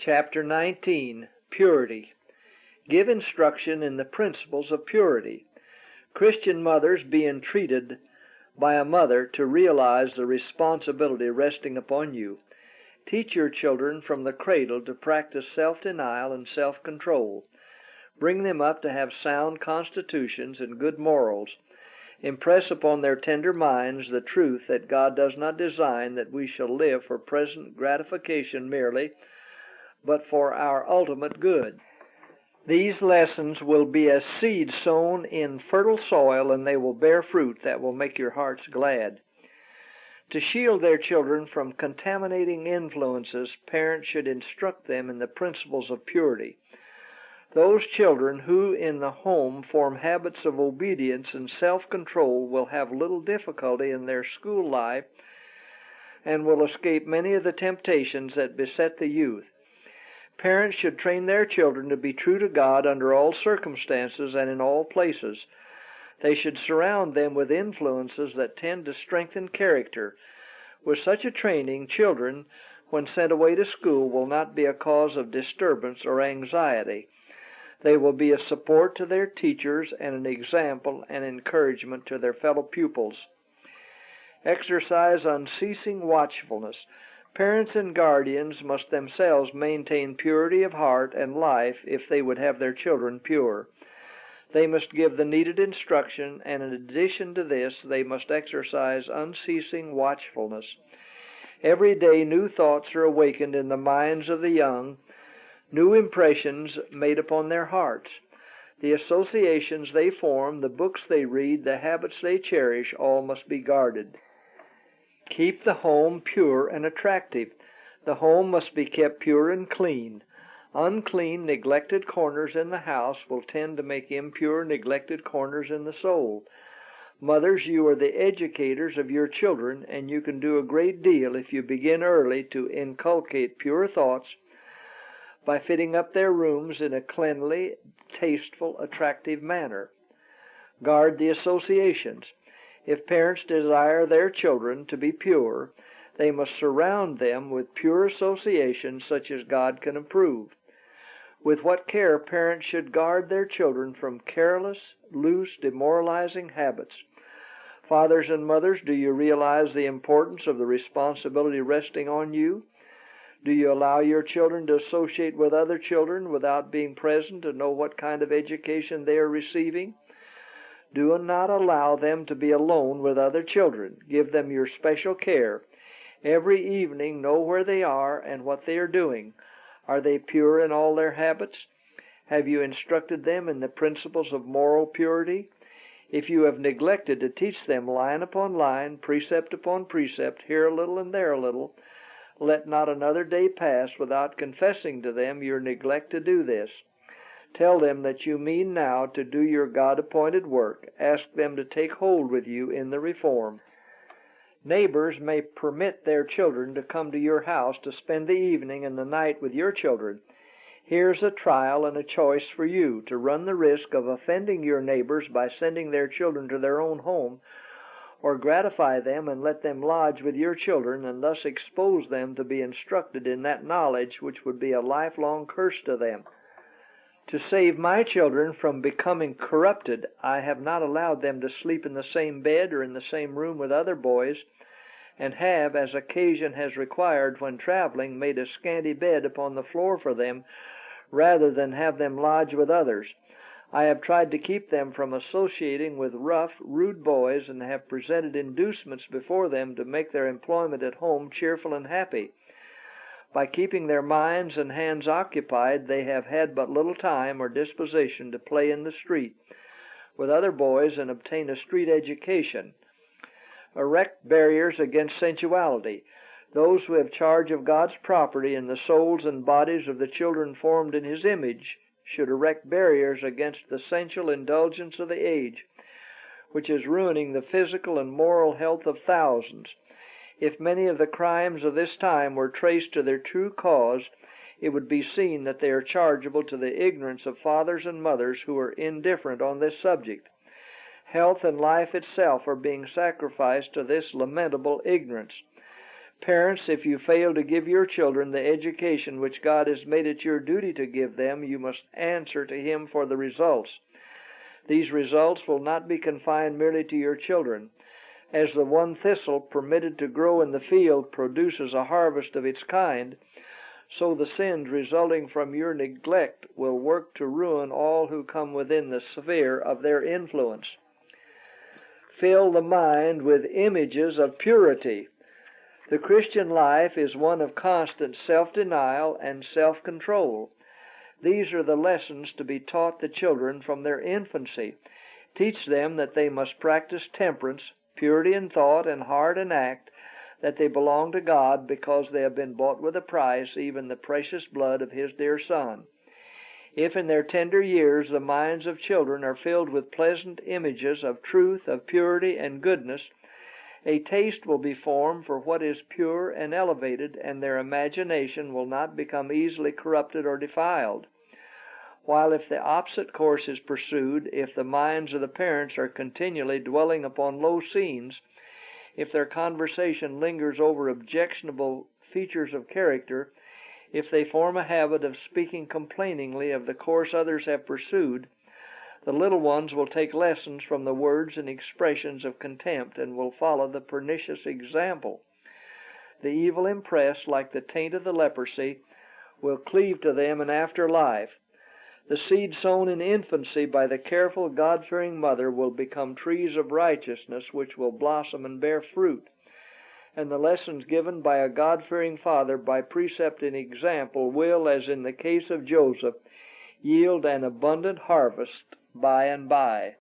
Chapter 19, Purity. Give instruction in the principles of purity. Christian mothers be entreated by a mother to realize the responsibility resting upon you. Teach your children from the cradle to practice self-denial and self-control. Bring them up to have sound constitutions and good morals. Impress upon their tender minds the truth that God does not design that we shall live for present gratification merely, but for our ultimate good. These lessons will be as seed sown in fertile soil, and they will bear fruit that will make your hearts glad. To shield their children from contaminating influences, parents should instruct them in the principles of purity. Those children who in the home form habits of obedience and self-control will have little difficulty in their school life and will escape many of the temptations that beset the youth. Parents should train their children to be true to God under all circumstances and in all places. They should surround them with influences that tend to strengthen character. With such a training, children, when sent away to school, will not be a cause of disturbance or anxiety. They will be a support to their teachers and an example and encouragement to their fellow pupils. Exercise unceasing watchfulness. Parents and guardians must themselves maintain purity of heart and life if they would have their children pure. They must give the needed instruction, and in addition to this, they must exercise unceasing watchfulness. Every day new thoughts are awakened in the minds of the young, new impressions made upon their hearts. The associations they form, the books they read, the habits they cherish, all must be guarded. Keep the home pure and attractive. The home must be kept pure and clean. Unclean, neglected corners in the house will tend to make impure, neglected corners in the soul. Mothers, you are the educators of your children, and you can do a great deal if you begin early to inculcate pure thoughts by fitting up their rooms in a cleanly, tasteful, attractive manner. Guard the associations. If parents desire their children to be pure, they must surround them with pure associations such as God can approve. With what care parents should guard their children from careless, loose, demoralizing habits. Fathers and mothers, do you realize the importance of the responsibility resting on you? Do you allow your children to associate with other children without being present to know what kind of education they are receiving? Do not allow them to be alone with other children. Give them your special care. Every evening know where they are and what they are doing. Are they pure in all their habits? Have you instructed them in the principles of moral purity? If you have neglected to teach them line upon line, precept upon precept, here a little and there a little, let not another day pass without confessing to them your neglect to do this. Tell them that you mean now to do your God-appointed work. Ask them to take hold with you in the reform. Neighbors may permit their children to come to your house to spend the evening and the night with your children. Here's a trial and a choice for you, to run the risk of offending your neighbors by sending their children to their own home, or gratify them and let them lodge with your children, and thus expose them to be instructed in that knowledge which would be a lifelong curse to them. To save my children from becoming corrupted, I have not allowed them to sleep in the same bed or in the same room with other boys, and have, as occasion has required when traveling, made a scanty bed upon the floor for them, rather than have them lodge with others. I have tried to keep them from associating with rough, rude boys, and have presented inducements before them to make their employment at home cheerful and happy. By keeping their minds and hands occupied, they have had but little time or disposition to play in the street with other boys and obtain a street education. Erect barriers against sensuality. Those who have charge of God's property in the souls and bodies of the children formed in His image should erect barriers against the sensual indulgence of the age, which is ruining the physical and moral health of thousands. If many of the crimes of this time were traced to their true cause, it would be seen that they are chargeable to the ignorance of fathers and mothers who are indifferent on this subject. Health and life itself are being sacrificed to this lamentable ignorance. Parents, if you fail to give your children the education which God has made it your duty to give them, you must answer to Him for the results. These results will not be confined merely to your children. As the one thistle permitted to grow in the field produces a harvest of its kind, so the sins resulting from your neglect will work to ruin all who come within the sphere of their influence. Fill the mind with images of purity. The Christian life is one of constant self-denial and self-control. These are the lessons to be taught the children from their infancy. Teach them that they must practice temperance, purity in thought and heart and act, that they belong to God because they have been bought with a price, even the precious blood of His dear Son. If in their tender years the minds of children are filled with pleasant images of truth, of purity and goodness, a taste will be formed for what is pure and elevated, and their imagination will not become easily corrupted or defiled. While if the opposite course is pursued, if the minds of the parents are continually dwelling upon low scenes, if their conversation lingers over objectionable features of character, if they form a habit of speaking complainingly of the course others have pursued, the little ones will take lessons from the words and expressions of contempt and will follow the pernicious example. The evil impress, like the taint of the leprosy, will cleave to them in after life. The seed sown in infancy by the careful, God-fearing mother will become trees of righteousness which will blossom and bear fruit. And the lessons given by a God-fearing father by precept and example will, as in the case of Joseph, yield an abundant harvest by and by.